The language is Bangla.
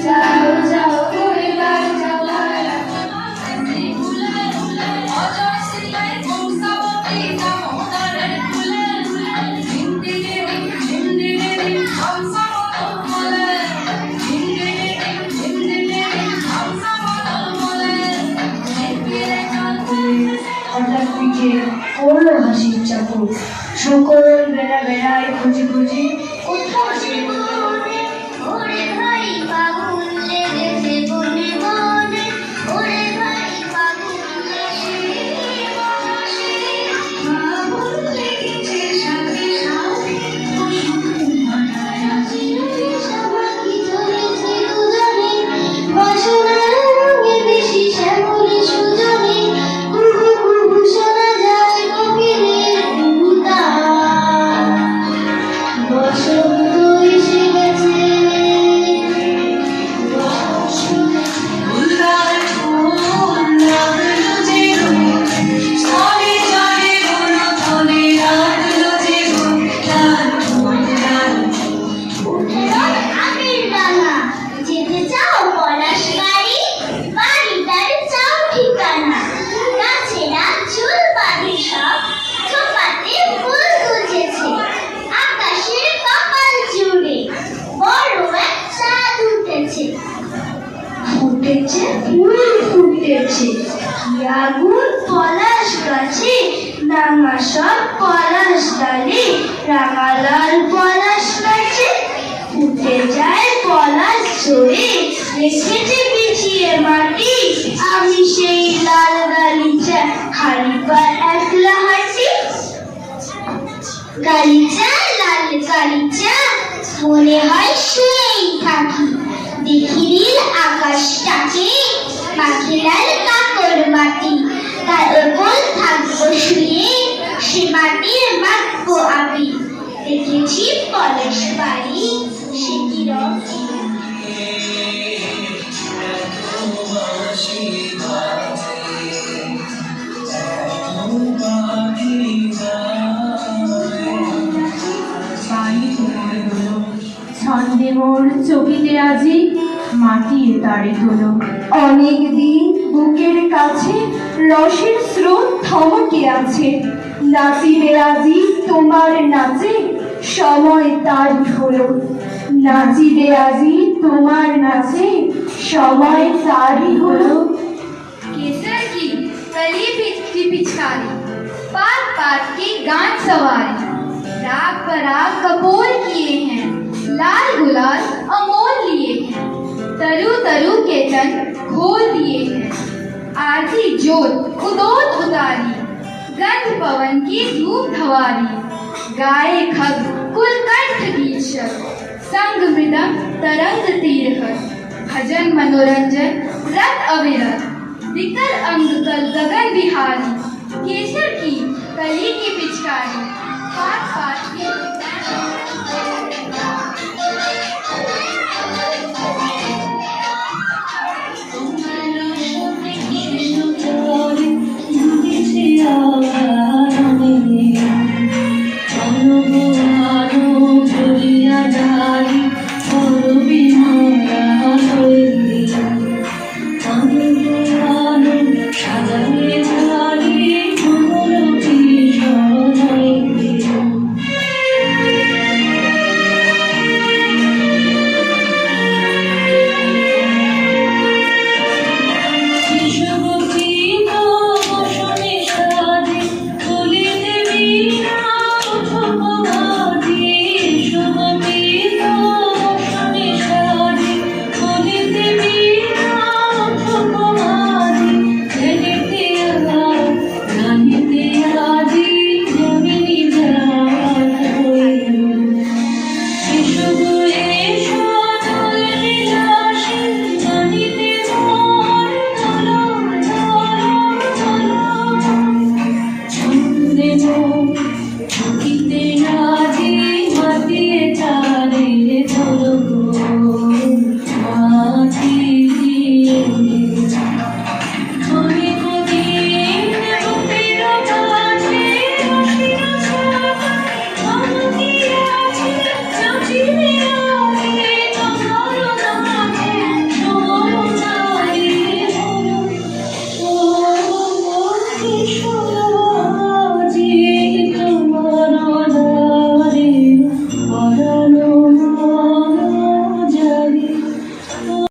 যাও যাও করে বার যাও হঠাৎ পিঠে পড়লো হাসির চাপড়, সকল বেড়া বেড়ায় খুঁজি খুঁজি কোথাও সে ওরে ভাই পাগল লেগেছে বনে বনে, ওরে ভাই পাগল লেগেছে সাথে সাথে সবাই ধরেছে দুজনে, বাসনার রঙে বেশি শ্যামলে সুজনে, ঘুঘু ঘুঘু শোনা যায় কোকিলের গুনগান। বসন্ত এসে গেছে, আমের ডানা যেতে চাও পলাশ বাড়ি, বাড়িটার চাও ঠিকানা, গাছেরা চুল বাঁধে সব, থোপাতে ফুল গুজেছে, আকাশের কপাল জুড়ে বড় এক চাঁদ উঠেছে। ফুটেছে ফুল ফুটেছে, কি আগুন পলাশ গাছে, রাঙা সব পলাশ ডালে, রাঙা লাল পলাশ গাছে, ফুটে যায় পলাশ ঝরে, রেখেছে বিছিয়ে মাটি, আমি সেই লাল গালিচা খালি পা একলা হাঁটি। গালিচা লাল গালিচা মনে হয় শুয়েই থাকি, দেখি নীল আকাশটাকে মাখি লাল কাকর মাটি, তার ওপর থাকবো শুয়ে, সে মাটির মাখবো আমি, দেখেছি পলাশ বাড়ি সে কি রং। ছন্দে মোর চকিতে আজি মাটির তারে তোলো, অনেক দিন বুকের কাছে রসের স্রোত থমকে আছে, নাচিবে আজি তোমার নাচে সময় তারি হলো, নাচিবে আজি তোমার নাচে সময় তারি হলো। केसर की कली की पिचकारी, पात पात की गांठ सवारी, राग पर राग कपोल किए हैं, लाल गुलाल अमोल लिए हैं, तरु तरु के तन खोल दिए हैं, आरती जोत उदोत उतारी, गंध पवन की धूप धवारी, गाए खग कुल कंठ गीत, संग मृदंग तरंग तीरहर, भजन मनोरंजन रत अविरत, विकर अंग कल गगन बिहारी, केसर की कली की पिचकारी, पात पात की